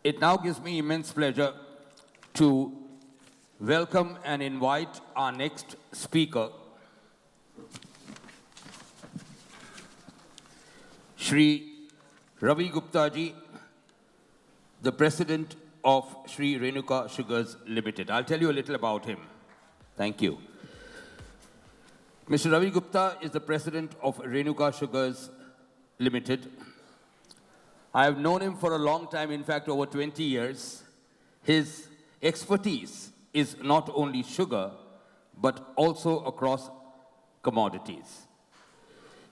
It now gives me immense pleasure to welcome and invite our next speaker, Shri Ravi Gupta ji, the President of Shri Renuka Sugars Limited. I'll tell you a little about him. Thank you. Mr. Ravi Gupta is the President of Renuka Sugars Limited. I have known him for a long time, in fact, over 20 years. His expertise is not only sugar, but also across commodities.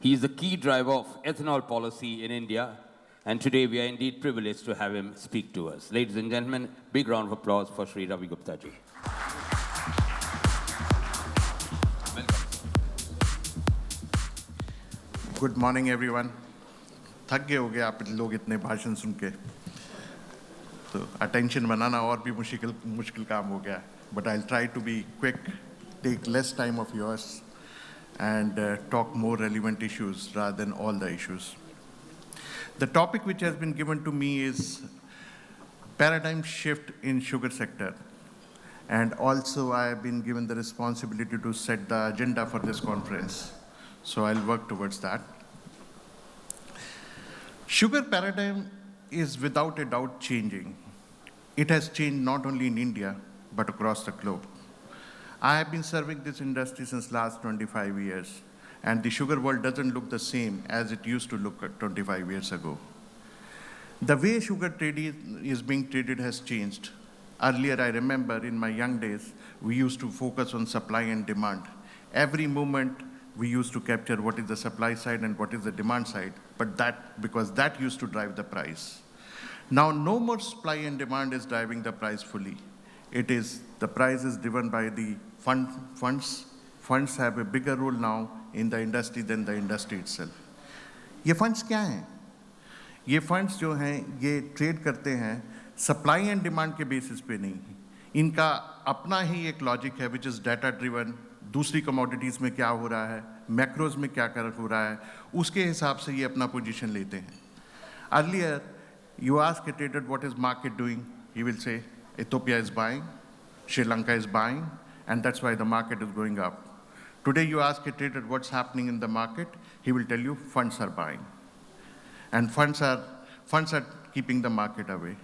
He is a key driver of ethanol policy in India, and today we are indeed privileged to have him speak to us. Ladies and gentlemen, big round of applause for Shri Ravi Gupta ji. Good morning, everyone. थक गए होगे आप लोग इतने भाषण सुन के, तो attention बनाना और भी मुश्किल काम हो गया. But I'll try to be quick, take less time of yours, and talk more relevant issues rather than all the issues. The topic which has been given to me is paradigm shift in sugar sector, and also I have been given the responsibility to set the agenda for this conference. So I'll work towards that. Sugar paradigm is without a doubt changing. It has changed not only in India, but across the globe. I have been serving this industry since last 25 years, and the sugar world doesn't look the same as it used to look 25 years ago. The way sugar is being traded has changed. Earlier, I remember in my young days, we used to focus on supply and demand. Every moment, we used to capture what is the supply side and what is the demand side, but because that used to drive the price. Now, no more supply and demand is driving the price fully. The price is driven by the funds. Funds have a bigger role now in the industry than the industry itself. ये funds क्या हैं? ये funds जो हैं, ये trade करते हैं supply and demand के basis पे नहीं. इनका अपना ही एक logic है, which is data driven. दूसरी commodities में क्या हो रहा है, macros में क्या हो रहा है, उसके हिसाब से ये अपना position लेते हैं. Earlier, you ask a trader what is market doing, he will say Ethiopia is buying, Sri Lanka is buying, and that's why the market is going up. Today, you ask a trader what's happening in the market, he will tell you funds are buying, and funds are keeping the market away.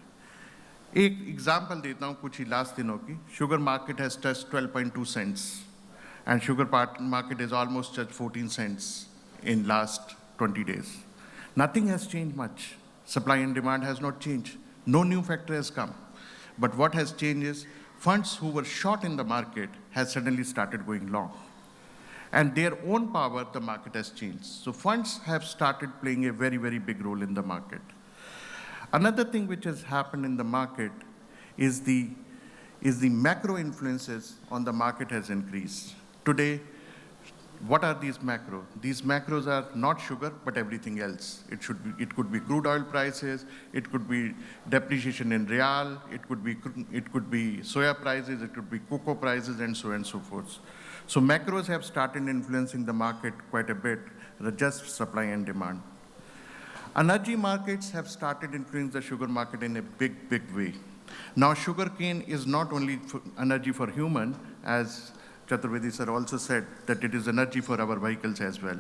एक example देता हूँ कुछ ही last दिनों की. Sugar market has touched 12.2 cents. And sugar market is almost at 14 cents in last 20 days. Nothing has changed much. Supply and demand has not changed. No new factor has come. But what has changed is funds who were short in the market has suddenly started going long. And their own power, the market has changed. So funds have started playing a very, very big role in the market. Another thing which has happened in the market is the macro influences on the market has increased. Today, what are these macros? These macros are not sugar, but everything else. It could be crude oil prices, it could be depreciation in real, it could be soya prices, it could be cocoa prices, and so on and so forth. So macros have started influencing the market quite a bit, just supply and demand. Energy markets have started influencing the sugar market in a big, big way. Now, sugarcane is not only energy for human, as Chaturvedi sir also said, that it is energy for our vehicles as well.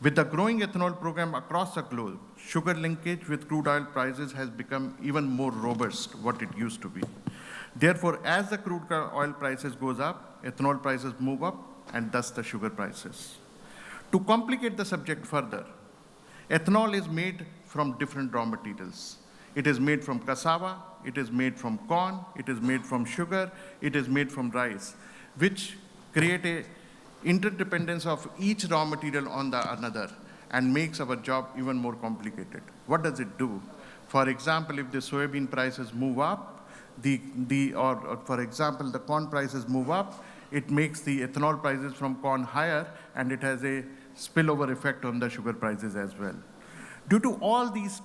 With the growing ethanol program across the globe, sugar linkage with crude oil prices has become even more robust what it used to be. Therefore, as the crude oil prices goes up, ethanol prices move up, and thus the sugar prices. To complicate the subject further, ethanol is made from different raw materials. It is made from cassava, it is made from corn, it is made from sugar, it is made from rice, which create a interdependence of each raw material on the another and makes our job even more complicated. What does it do? For example, if the soybean prices move up, or for example, the corn prices move up, it makes the ethanol prices from corn higher, and it has a spillover effect on the sugar prices as well. Due to all these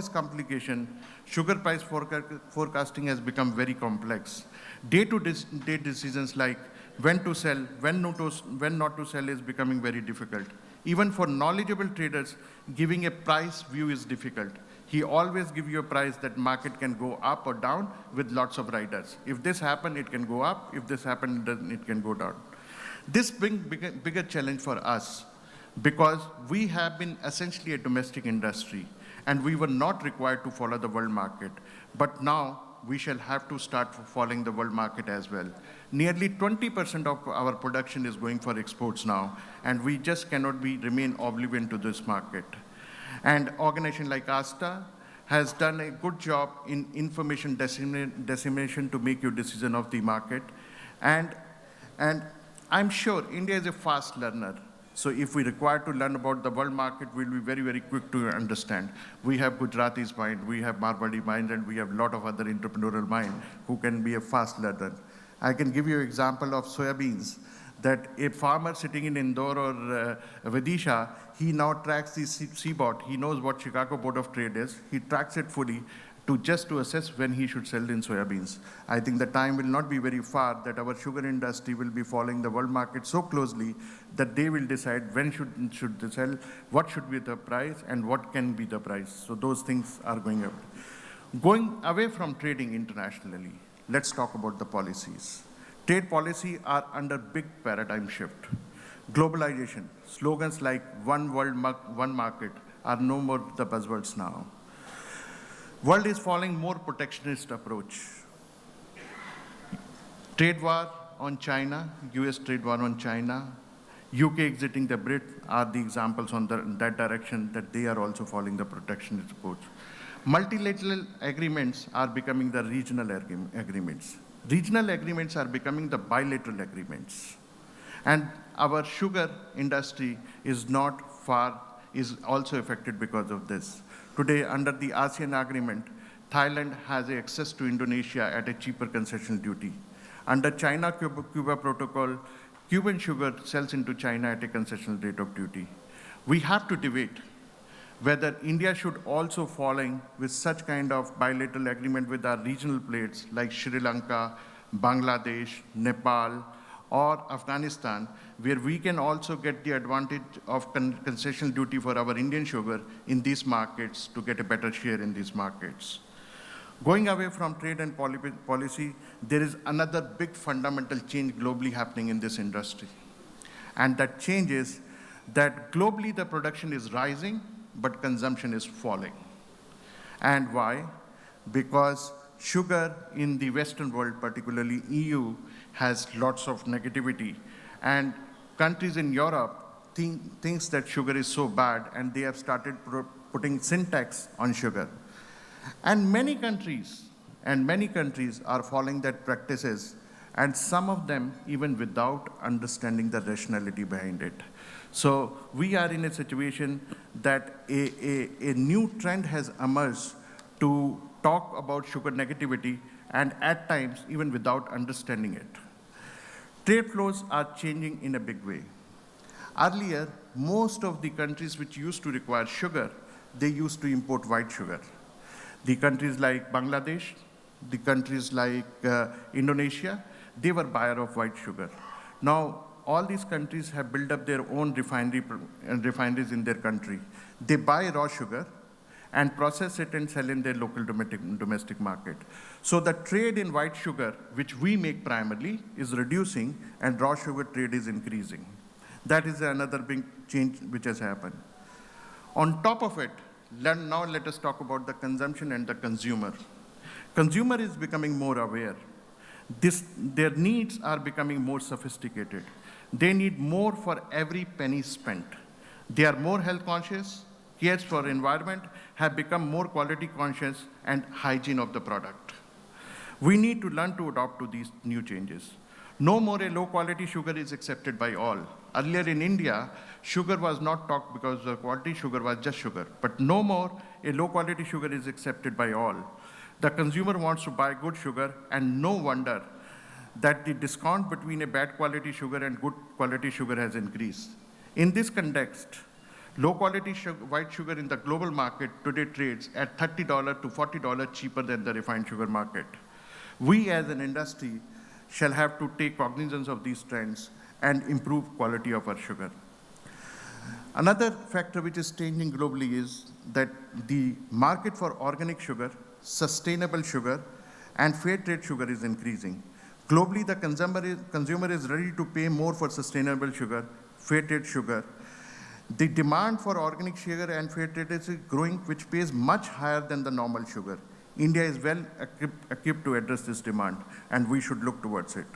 complications, sugar price forecasting has become very complex. Day-to-day decisions like when to sell, when not to sell is becoming very difficult. Even for knowledgeable traders, giving a price view is difficult. He always gives you a price that market can go up or down with lots of riders. If this happens, it can go up. If this happens, it can go down. This brings bigger challenge for us because we have been essentially a domestic industry and we were not required to follow the world market. But now we shall have to start following the world market as well. Nearly 20% of our production is going for exports now, and we just cannot remain oblivion to this market. And organization like AISTA has done a good job in information dissemination to make your decision of the market. And I'm sure India is a fast learner. So if we require to learn about the world market, we'll be very, very quick to understand. We have Gujaratis mind, we have Marwadi mind, and we have a lot of other entrepreneurial mind who can be a fast learner. I can give you an example of soybeans, that a farmer sitting in Indore or Vidisha, he now tracks the CBOT. He knows what Chicago Board of Trade is. He tracks it fully to assess when he should sell in soybeans. I think the time will not be very far that our sugar industry will be following the world market so closely that they will decide when should they sell, what should be the price, and what can be the price. So those things are going up. Going away from trading internationally, let's talk about the policies. Trade policy are under big paradigm shift. Globalization, slogans like one world, one market are no more the buzzwords now. World is following more protectionist approach. Trade war on China, US trade war on China, UK exiting the BRIT are the examples on that direction that they are also following the protectionist approach. Multilateral agreements are becoming the regional agreements. Regional agreements are becoming the bilateral agreements. And our sugar industry is also affected because of this. Today, under the ASEAN agreement, Thailand has access to Indonesia at a cheaper concessional duty. Under China-Cuba protocol, Cuban sugar sells into China at a concessional rate of duty. We have to debate whether India should also fall with such kind of bilateral agreement with our regional players like Sri Lanka, Bangladesh, Nepal, or Afghanistan, where we can also get the advantage of concessional duty for our Indian sugar in these markets to get a better share in these markets. Going away from trade and policy, there is another big fundamental change globally happening in this industry. And that change is that globally the production is rising, but consumption is falling. And why? Because sugar in the Western world, particularly EU, has lots of negativity. And countries in Europe thinks that sugar is so bad, and they have started putting sin tax on sugar. And many countries are following that practices, and some of them even without understanding the rationality behind it. So we are in a situation that a new trend has emerged to talk about sugar negativity, and at times even without understanding it. Trade flows are changing in a big way. Earlier, most of the countries which used to require sugar, they used to import white sugar. The countries like Bangladesh, the countries like Indonesia, they were buyer of white sugar. Now, all these countries have built up their own refineries in their country. They buy raw sugar and process it and sell in their local domestic market. So the trade in white sugar, which we make primarily, is reducing, and raw sugar trade is increasing. That is another big change which has happened. On top of it, now let us talk about the consumption and the consumer. Consumer is becoming more aware. Their needs are becoming more sophisticated. They need more for every penny spent. They are more health conscious, cares for environment, have become more quality conscious, and hygiene of the product. We need to learn to adapt to these new changes. No more a low quality sugar is accepted by all. Earlier in India, sugar was not talked because the quality sugar was just sugar. But no more a low quality sugar is accepted by all. The consumer wants to buy good sugar, and no wonder that the discount between a bad quality sugar and good quality sugar has increased. In this context, low quality white sugar in the global market today trades at $30 to $40 cheaper than the refined sugar market. We as an industry shall have to take cognizance of these trends and improve quality of our sugar. Another factor which is changing globally is that the market for organic sugar, sustainable sugar, and fair trade sugar is increasing. Globally, the consumer is ready to pay more for sustainable sugar, fair trade sugar. The demand for organic sugar and fair trade is growing, which pays much higher than the normal sugar. India is well equipped to address this demand, and we should look towards it.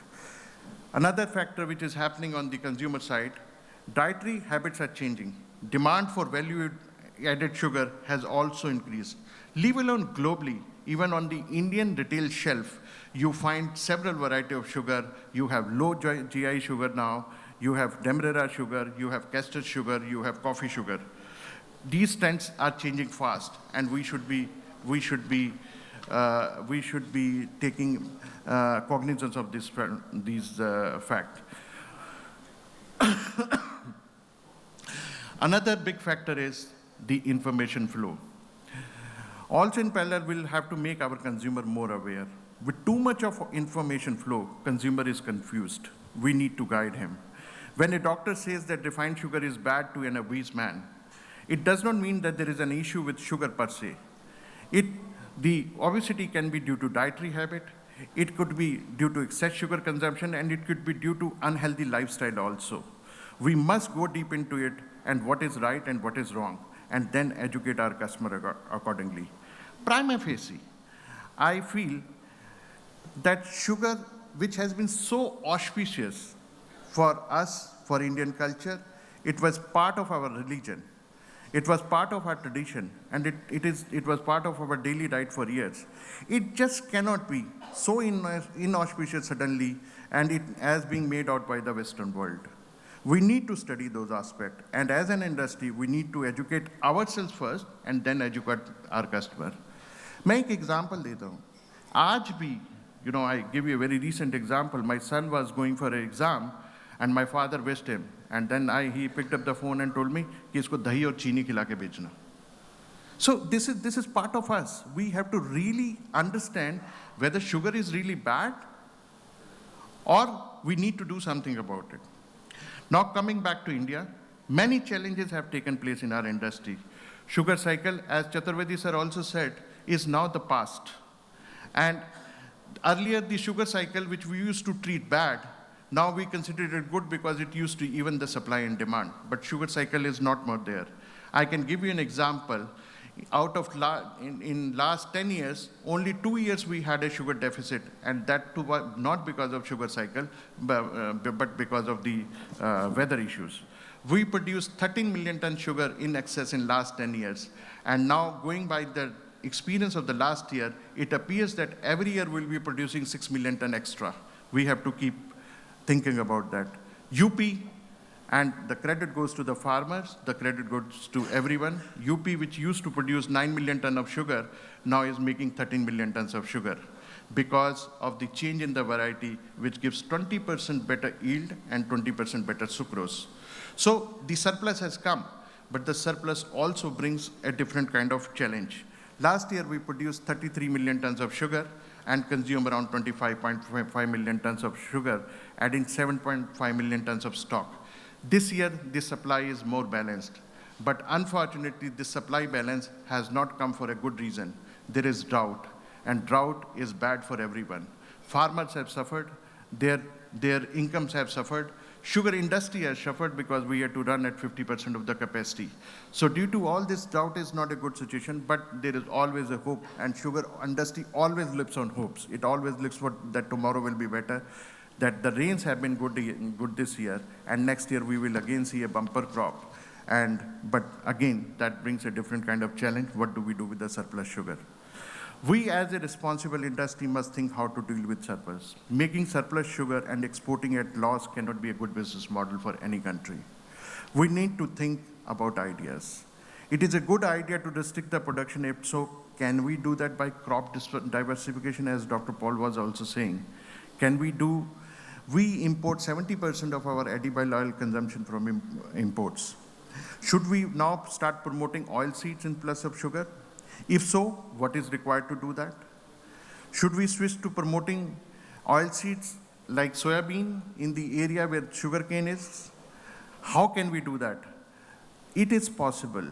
Another factor which is happening on the consumer side, dietary habits are changing. Demand for value-added sugar has also increased. Leave alone globally, even on the Indian retail shelf, you find several varieties of sugar. You have low GI sugar now, you have demerara sugar, you have castor sugar, you have coffee sugar. These trends are changing fast, and we should be taking cognizance of these fact. Another big factor is the information flow. Also in parallel, we'll have to make our consumer more aware. With too much of information flow, consumer is confused. We need to guide him. When a doctor says that refined sugar is bad to an obese man, it does not mean that there is an issue with sugar per se. The obesity can be due to dietary habit, it could be due to excess sugar consumption, and it could be due to unhealthy lifestyle also. We must go deep into it and what is right and what is wrong, and then educate our customer accordingly. Prima facie, I feel that sugar, which has been so auspicious for us, for Indian culture, it was part of our religion. It was part of our tradition, and it was part of our daily diet for years. It just cannot be so inauspicious suddenly, and it as being made out by the Western world. We need to study those aspects, and as an industry, we need to educate ourselves first and then educate our customer. मैं एक example देता हूँ. आज भी, I give you a very recent example. My son was going for an exam, and my father wished him. And then he picked up the phone and told me कि इसको दही और चीनी खिला के भेजना. So this is part of us. We have to really understand whether sugar is really bad or we need to do something about it. Now coming back to India, many challenges have taken place in our industry. Sugar cycle, as Chaturvedi sir also said, is now the past. And earlier the sugar cycle, which we used to treat bad, now we consider it good because it used to even the supply and demand. But sugar cycle is not more there. I can give you an example. Out of in last 10 years, only 2 years we had a sugar deficit, and that too was not because of sugar cycle, but because of the weather issues. We produced 13 million tons sugar in excess in last 10 years. And now going by the experience of the last year, it appears that every year we'll be producing 6 million tons extra. We have to keep thinking about that. UP, and the credit goes to the farmers, the credit goes to everyone. UP, which used to produce 9 million tons of sugar, now is making 13 million tons of sugar because of the change in the variety, which gives 20% better yield and 20% better sucrose. So the surplus has come, but the surplus also brings a different kind of challenge. Last year, we produced 33 million tons of sugar and consume around 25.5 million tons of sugar, adding 7.5 million tons of stock. This year, the supply is more balanced. But unfortunately, the supply balance has not come for a good reason. There is drought, and drought is bad for everyone. Farmers have suffered, their incomes have suffered. Sugar industry has suffered because we had to run at 50% of the capacity. So due to all this, drought is not a good situation, but there is always a hope, and sugar industry always lives on hopes. It always looks for that tomorrow will be better, that the rains have been good this year, and next year we will again see a bumper crop. But again, that brings a different kind of challenge. What do we do with the surplus sugar? We as a responsible industry must think how to deal with surplus. Making surplus sugar and exporting at loss cannot be a good business model for any country. We need to think about ideas. It is a good idea to restrict the production. If so, can we do that by crop diversification, as Dr. Paul was also saying? We import 70% of our edible oil consumption from imports. Should we now start promoting oil seeds in place of sugar? If so, what is required to do that? Should we switch to promoting oil seeds like soybean in the area where sugarcane is? How can we do that? It is possible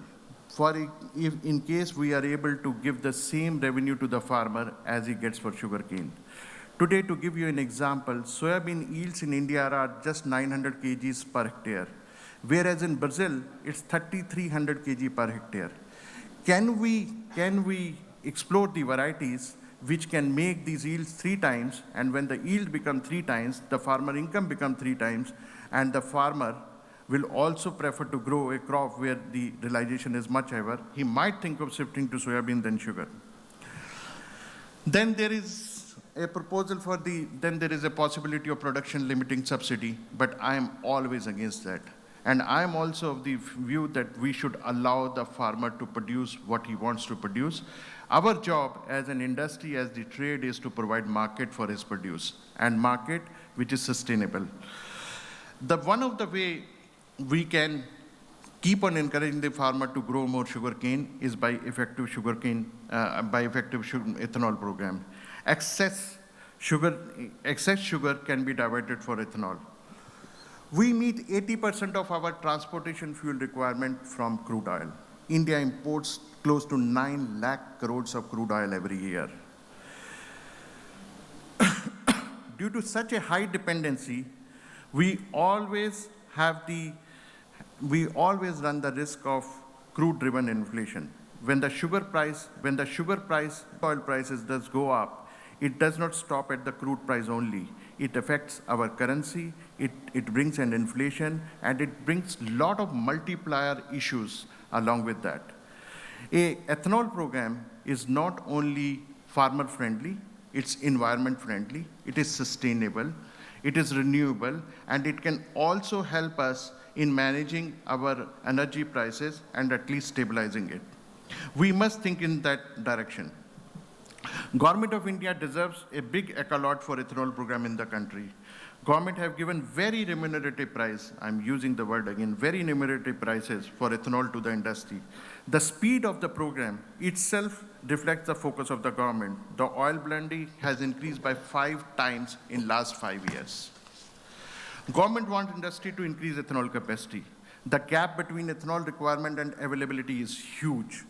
if in case we are able to give the same revenue to the farmer as he gets for sugarcane. Today, to give you an example, soybean yields in India are just 900 kgs per hectare, whereas in Brazil, it's 3,300 kg per hectare. Can we explore the varieties which can make these yields 3 times, and when the yield becomes 3 times, the farmer income becomes 3 times, and the farmer will also prefer to grow a crop where the realization is much higher. He might think of shifting to soybean than sugar. Then there is a proposal then there is a possibility of production limiting subsidy, but I am always against that. And I am also of the view that we should allow the farmer to produce what he wants to produce. Our job as an industry, as the trade, is to provide market for his produce, and market which is sustainable. One of the way we can keep on encouraging the farmer to grow more sugarcane is by effective ethanol program. Excess sugar can be diverted for ethanol. We meet 80% of our transportation fuel requirement from crude oil. India imports close to 9 lakh crores of crude oil every year. Due to such a high dependency, we always run the risk of crude-driven inflation. When the oil prices does go up, it does not stop at the crude price only. It affects our currency, it brings an inflation, and it brings a lot of multiplier issues along with that. A ethanol program is not only farmer-friendly, it's environment-friendly, it is sustainable, it is renewable, and it can also help us in managing our energy prices and at least stabilizing it. We must think in that direction. Government of India deserves a big accolade for ethanol program in the country. Government have given very remunerative price, I'm using the word again, very remunerative prices for ethanol to the industry. The speed of the program itself reflects the focus of the government. The oil blending has increased by 5 times in last 5 years. Government wants industry to increase ethanol capacity. The gap between ethanol requirement and availability is huge.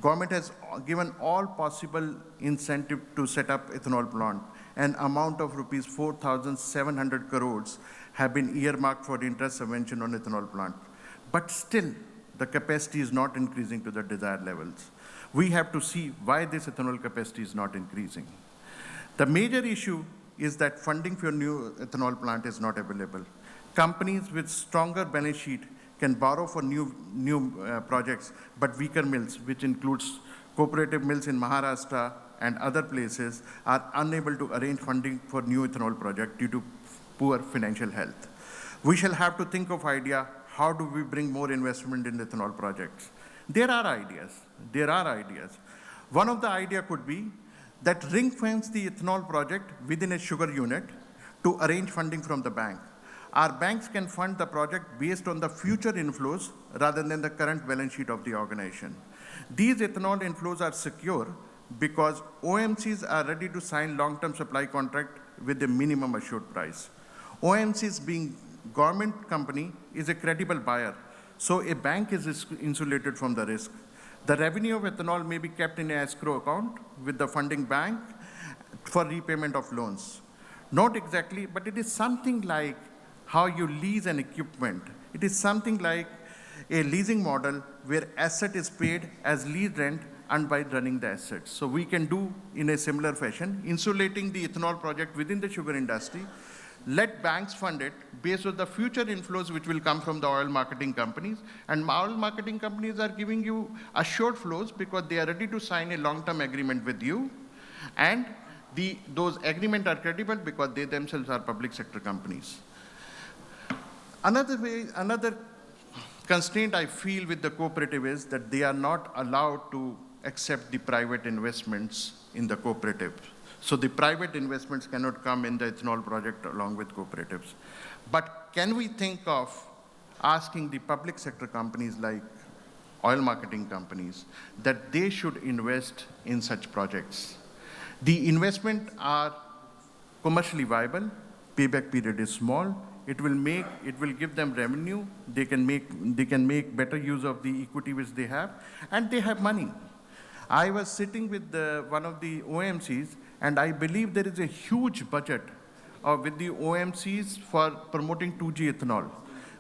Government has given all possible incentive to set up ethanol plant. An amount of rupees 4,700 crores have been earmarked for interest subvention on ethanol plant. But still, the capacity is not increasing to the desired levels. We have to see why this ethanol capacity is not increasing. The major issue is that funding for new ethanol plant is not available. Companies with stronger balance sheet can borrow for new projects, but weaker mills, which includes cooperative mills in Maharashtra and other places, are unable to arrange funding for new ethanol project due to poor financial health. We shall have to think of idea, how do we bring more investment in ethanol projects? There are ideas. One of the idea could be that ring-fence the ethanol project within a sugar unit to arrange funding from the bank. Our banks can fund the project based on the future inflows rather than the current balance sheet of the organization. These ethanol inflows are secure because OMCs are ready to sign long-term supply contract with a minimum assured price. OMCs, being government company, is a credible buyer, so a bank is insulated from the risk. The revenue of ethanol may be kept in an escrow account with the funding bank for repayment of loans. Not exactly, but it is something like how you lease an equipment. It is something like a leasing model where asset is paid as lease rent and by running the assets. So we can do in a similar fashion, insulating the ethanol project within the sugar industry, let banks fund it based on the future inflows which will come from the oil marketing companies. And oil marketing companies are giving you assured flows because they are ready to sign a long-term agreement with you. And those agreements are credible because they themselves are public sector companies. Another constraint I feel with the cooperative is that they are not allowed to accept the private investments in the cooperative. So the private investments cannot come in the ethanol project along with cooperatives. But can we think of asking the public sector companies like oil marketing companies that they should invest in such projects? The investment are commercially viable, payback period is small, It will give them revenue. They can make better use of the equity which they have, and they have money. I was sitting with one of the OMCs, and I believe there is a huge budget with the OMCs for promoting 2G ethanol.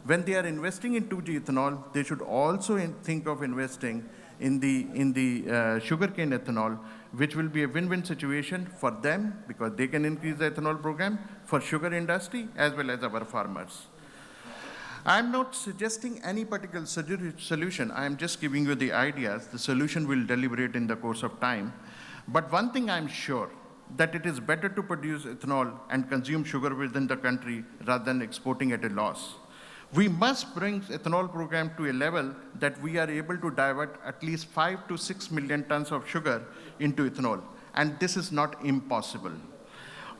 When they are investing in 2G ethanol, they should also think of investing in the sugarcane ethanol, which will be a win-win situation for them because they can increase the ethanol program, for sugar industry as well as our farmers. I'm not suggesting any particular solution. I am just giving you the ideas. The solution will deliberate in the course of time. But one thing I'm sure, that it is better to produce ethanol and consume sugar within the country rather than exporting at a loss. We must bring ethanol program to a level that we are able to divert at least 5 to 6 million tons of sugar into ethanol. And this is not impossible.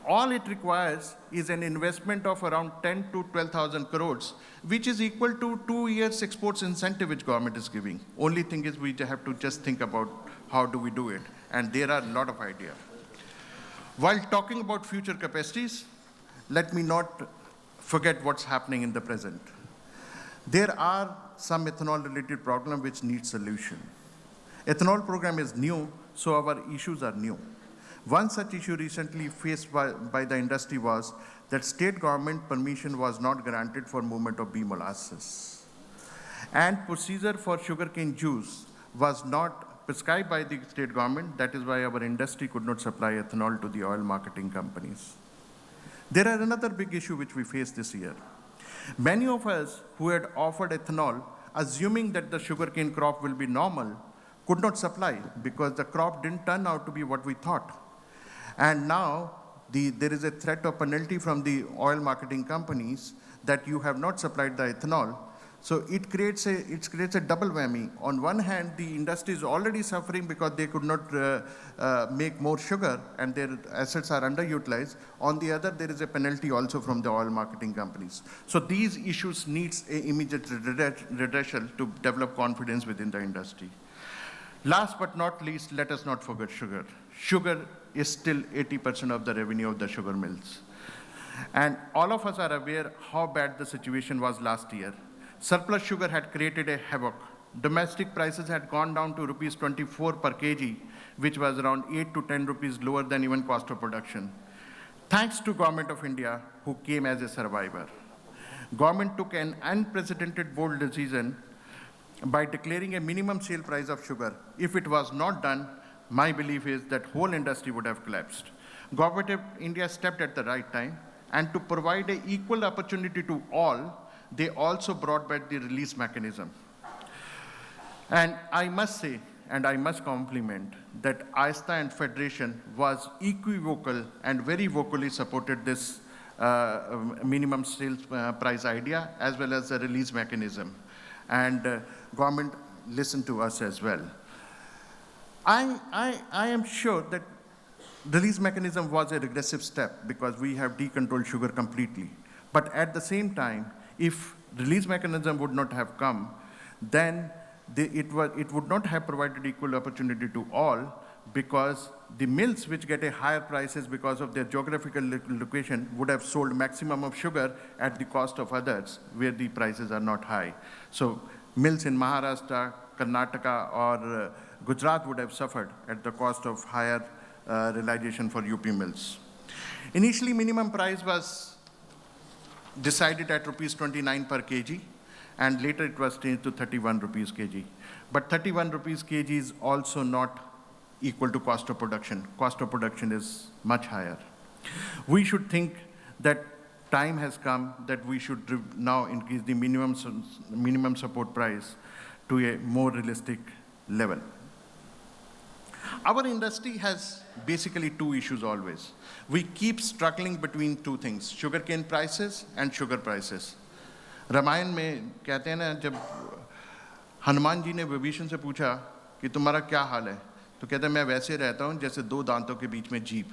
All it requires is an investment of around 10 to 12,000 crores, which is equal to 2 years exports incentive which government is giving. Only thing is we have to just think about how do we do it. And there are a lot of ideas. While talking about future capacities, let me not forget what's happening in the present. There are some ethanol-related problems which need solution. Ethanol program is new, so our issues are new. One such issue recently faced by the industry was that state government permission was not granted for movement of bee molasses. And procedure for sugarcane juice was not prescribed by the state government. That is why our industry could not supply ethanol to the oil marketing companies. There are another big issue which we faced this year. Many of us who had offered ethanol, assuming that the sugarcane crop will be normal, could not supply because the crop didn't turn out to be what we thought. And now there is a threat of penalty from the oil marketing companies that you have not supplied the ethanol. So it creates a double whammy. On one hand, the industry is already suffering because they could not make more sugar and their assets are underutilized. On the other, there is a penalty also from the oil marketing companies. So these issues needs an immediate redressal to develop confidence within the industry. Last but not least, let us not forget sugar. Sugar is still 80% of the revenue of the sugar mills. And all of us are aware how bad the situation was last year. Surplus sugar had created a havoc. Domestic prices had gone down to rupees 24 per kg, which was around 8 to 10 rupees lower than even cost of production. Thanks to Government of India, who came as a survivor. Government took an unprecedented bold decision by declaring a minimum sale price of sugar. If it was not done, my belief is that whole industry would have collapsed. Government of India stepped at the right time, and to provide an equal opportunity to all, they also brought back the release mechanism. And I must say, and I must compliment, that AISTA and Federation was equivocal and very vocally supported this minimum sales price idea as well as the release mechanism. And government listened to us as well. I am sure that release mechanism was a regressive step because we have decontrolled sugar completely. But at the same time, if release mechanism would not have come, then it would not have provided equal opportunity to all, because the mills which get a higher prices because of their geographical location would have sold maximum of sugar at the cost of others where the prices are not high. So mills in Maharashtra, Karnataka or Gujarat would have suffered at the cost of higher realization for UP mills. Initially, minimum price was decided at rupees 29 per kg, and later it was changed to 31 rupees kg. But 31 rupees kg is also not equal to cost of production. Cost of production is much higher. We should think that time has come that we should now increase the minimum support price to a more realistic level. Our industry has basically two issues always. We keep struggling between two things, sugarcane prices and sugar prices. Ramayan में कहते हैं ना, जब हनुमान जी ने विभीषण से पूछा कि तुम्हारा क्या हाल है, तो कहता है मैं वैसे रहता हूँ जैसे दो दांतों के बीच में जीभ.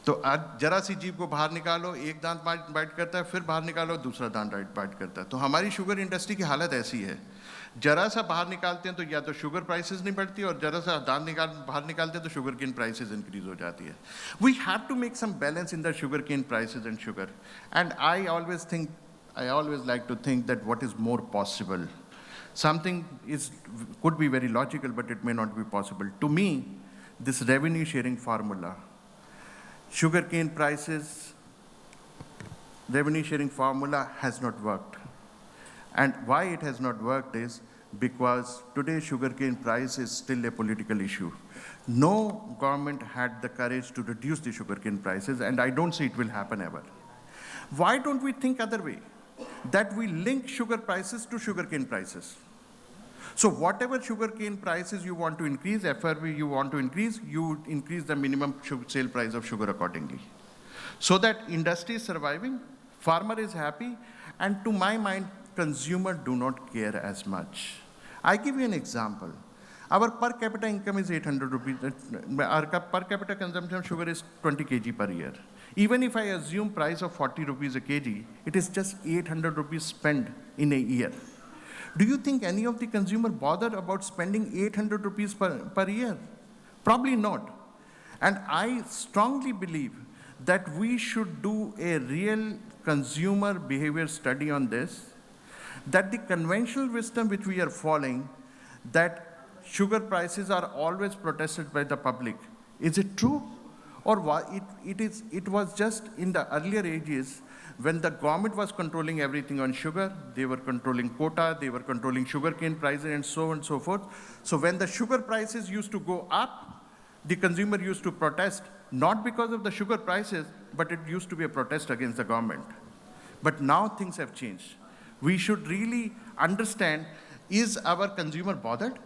तो आज जरा सी जीभ को बाहर निकालो, एक दांत बाइट करता है, फिर बाहर निकालो, दूसरा दांत बाइट करता है। तो हमारी शुगर इंडस्ट्री की हालत ऐसी है, जरा सा बाहर निकालते हैं तो या तो शुगर प्राइसेस नहीं बढ़ती, और जरा सा दांत बाहर निकालते हैं तो शुगर केन प्राइसेस इंक्रीज हो जाती है। We have to make some balance in the sugar cane prices and sugar, and I always like to think that what is more possible. Something could be very logical, but it may not be possible. To me, this revenue sharing formula, sugarcane prices, revenue sharing formula has not worked. And why it has not worked is because today sugarcane price is still a political issue. No government had the courage to reduce the sugarcane prices, and I don't see it will happen ever. Why don't we think other way? That we link sugar prices to sugarcane prices. So whatever sugarcane prices you want to increase, FRP you want to increase, you increase the minimum sale price of sugar accordingly. So that industry is surviving, farmer is happy, and to my mind, consumer do not care as much. I give you an example. Our per capita income is 800 rupees. Our per capita consumption of sugar is 20 kg per year. Even if I assume price of 40 rupees a kg, it is just 800 rupees spent in a year. Do you think any of the consumer bother about spending 800 rupees per year? Probably not. And I strongly believe that we should do a real consumer behavior study on this, that the conventional wisdom which we are following, that sugar prices are always protested by the public. Is it true? Or it was just in the earlier ages when the government was controlling everything on sugar, they were controlling quota, they were controlling sugarcane prices and so on and so forth. So when the sugar prices used to go up, the consumer used to protest, not because of the sugar prices, but it used to be a protest against the government. But now things have changed. We should really understand, is our consumer bothered?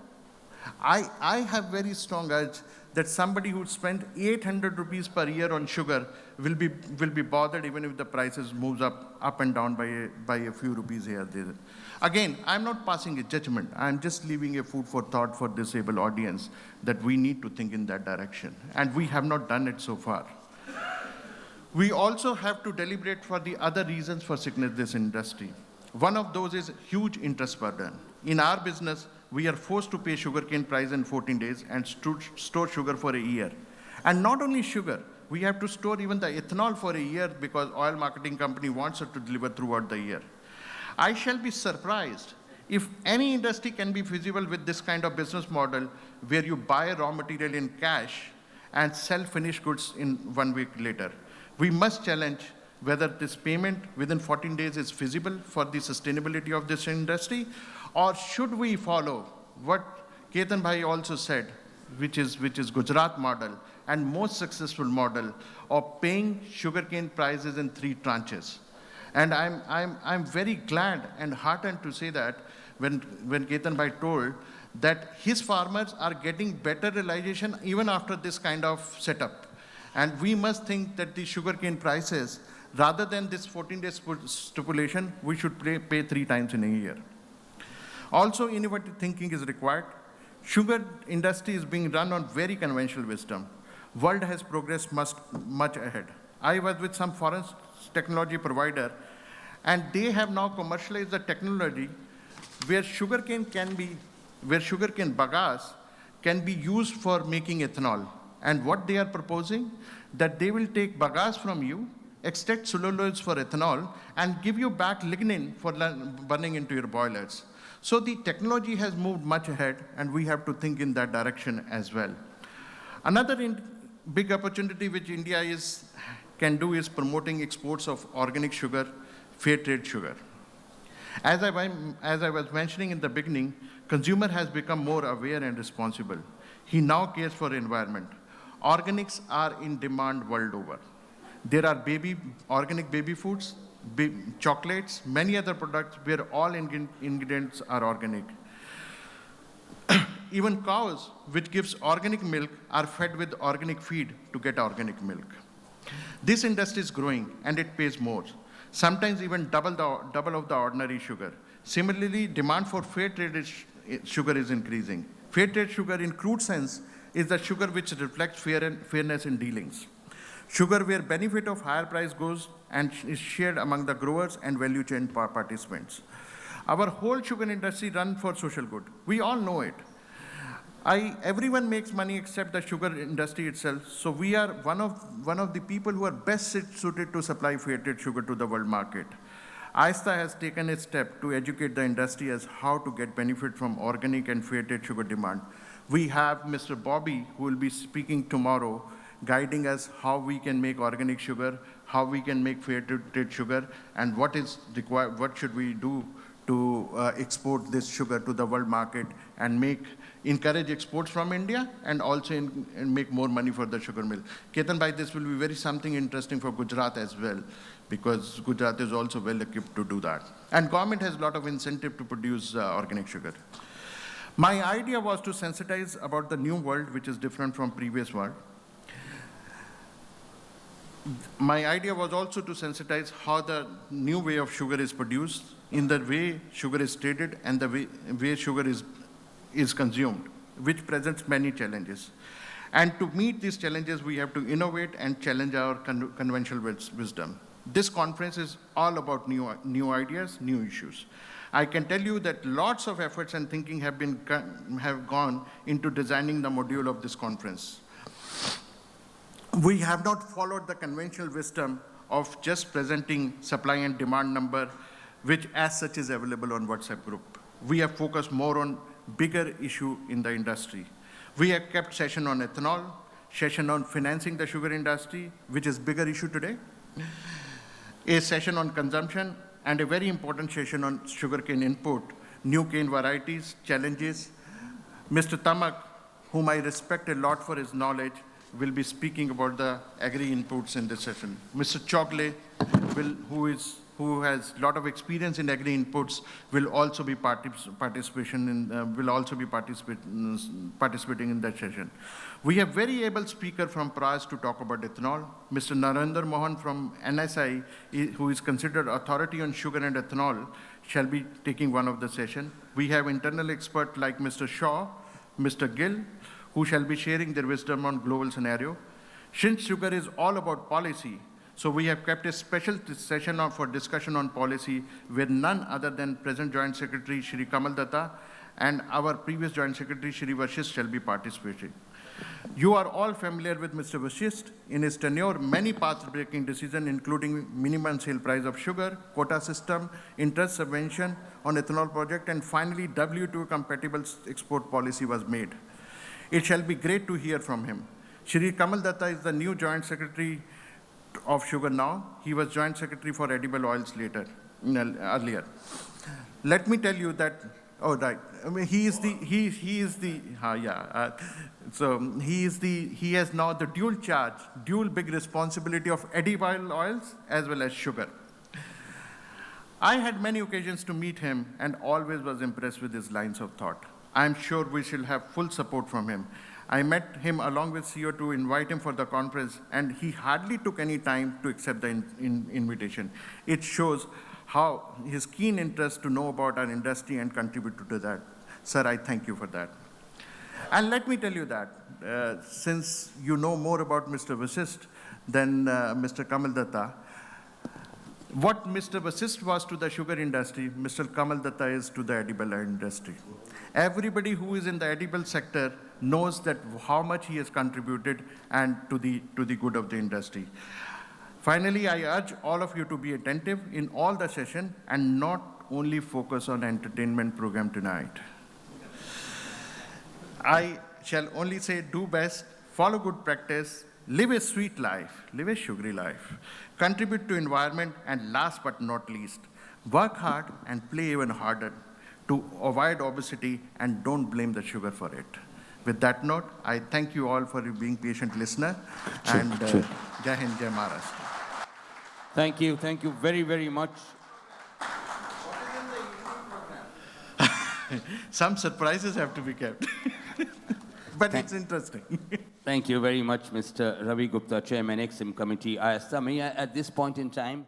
I have very strong urge that somebody who spent 800 rupees per year on sugar will be bothered even if the prices moves up and down by a few rupees here or there. Again, I'm not passing a judgment. I'm just leaving a food for thought for disabled audience that we need to think in that direction. And we have not done it so far. We also have to deliberate for the other reasons for sickness in this industry. One of those is huge interest burden. In our business, we are forced to pay sugarcane price in 14 days and store sugar for a year. And not only sugar, we have to store even the ethanol for a year because oil marketing company wants us to deliver throughout the year. I shall be surprised if any industry can be feasible with this kind of business model where you buy raw material in cash and sell finished goods in 1 week later. We must challenge whether this payment within 14 days is feasible for the sustainability of this industry, or should we follow what Ketan Bhai also said, which is Gujarat model and most successful model of paying sugarcane prices in 3 tranches. And I'm very glad and heartened to say that when Ketan Bhai told that his farmers are getting better realization even after this kind of setup. And we must think that the sugarcane prices, rather than this 14-day stipulation, we should pay 3 times in a year. Also, innovative thinking is required. Sugar industry is being run on very conventional wisdom. World has progressed much ahead. I was with some foreign technology provider, and they have now commercialized the technology where sugarcane bagasse can be used for making ethanol. And what they are proposing, that they will take bagasse from you, extract cellulose for ethanol, and give you back lignin for burning into your boilers. So the technology has moved much ahead, and we have to think in that direction as well. Another big opportunity which India can do is promoting exports of organic sugar, fair trade sugar. As I was mentioning in the beginning, consumer has become more aware and responsible. He now cares for the environment. Organics are in demand world over. There are organic baby foods, chocolates, many other products where all ingredients are organic. Even cows, which gives organic milk, are fed with organic feed to get organic milk. This industry is growing and it pays more, sometimes even double of the ordinary sugar. Similarly, demand for fair trade sugar is increasing. Fair trade sugar in crude sense is the sugar which reflects fairness in dealings. Sugar where benefit of higher price goes and is shared among the growers and value chain participants. Our whole sugar industry runs for social good. We all know it. Everyone makes money except the sugar industry itself. So we are one of the people who are best suited to supply fair trade sugar to the world market. AISTA has taken a step to educate the industry as how to get benefit from organic and fair trade sugar demand. We have Mr. Bobby, who will be speaking tomorrow, guiding us how we can make organic sugar, how we can make fair trade sugar, and what is required, what should we do to export this sugar to the world market and encourage exports from India and also and make more money for the sugar mill. Ketan bhai, this will be very something interesting for Gujarat as well, because Gujarat is also well equipped to do that. And government has a lot of incentive to produce organic sugar. My idea was to sensitize about the new world, which is different from previous world. My idea was also to sensitize how the new way of sugar is produced, in the way sugar is traded and the way sugar is consumed, which presents many challenges. And to meet these challenges, we have to innovate and challenge our conventional wisdom. This conference is all about new ideas, new issues. I can tell you that lots of efforts and thinking have gone into designing the module of this conference. We have not followed the conventional wisdom of just presenting supply and demand number, which as such is available on WhatsApp group. We have focused more on bigger issue in the industry. We have kept session on ethanol, session on financing the sugar industry, which is bigger issue today, a session on consumption, and a very important session on sugarcane input, new cane varieties, challenges. Mr. Tamak, whom I respect a lot for his knowledge, will be speaking about the agri inputs in this session. Mr. Chogle, who has a lot of experience in agri inputs, will also be participating in that session. We have very able speaker from Pras to talk about ethanol. Mr. Narendra Mohan from NSI, who is considered authority on sugar and ethanol, shall be taking one of the session. We have internal expert like Mr. Shaw, Mr. Gill, who shall be sharing their wisdom on global scenario. Since sugar is all about policy, so we have kept a special session for discussion on policy where none other than present Joint Secretary Shri Kamal Datta and our previous Joint Secretary Shri Vashist shall be participating. You are all familiar with Mr. Vashist. In his tenure, many path-breaking decisions, including minimum sale price of sugar, quota system, interest subvention on ethanol project, and finally WTO compatible export policy was made. It shall be great to hear from him. Shri Kamal Datta is the new Joint Secretary of Sugar now. He was Joint Secretary for Edible Oils earlier. Let me tell you that, oh right, I mean, he has now the dual big responsibility of edible oils as well as sugar. I had many occasions to meet him and always was impressed with his lines of thought. I am sure we shall have full support from him. I met him along with CEO to invite him for the conference, and he hardly took any time to accept the invitation. It shows how his keen interest to know about our industry and contribute to that. Sir, I thank you for that. And let me tell you that, since you know more about Mr. Vashist than Mr. Kamal Datta, what Mr. Vashist was to the sugar industry, Mr. Kamal Datta is to the edible industry. Everybody who is in the edible sector knows that how much he has contributed and to the good of the industry. Finally, I urge all of you to be attentive in all the session and not only focus on entertainment program tonight. I shall only say do best, follow good practice, live a sweet life, live a sugary life, contribute to environment, and last but not least, work hard and play even harder to avoid obesity and don't blame the sugar for it. With that note, I thank you all for being patient listener and Jai Hind, Jai Maharashtra. Thank you very, very much. Some surprises have to be kept, but it's interesting. Thank you very much, Mr. Ravi Gupta, Chairman, Exim Committee, AISTA. May I, at this point in time,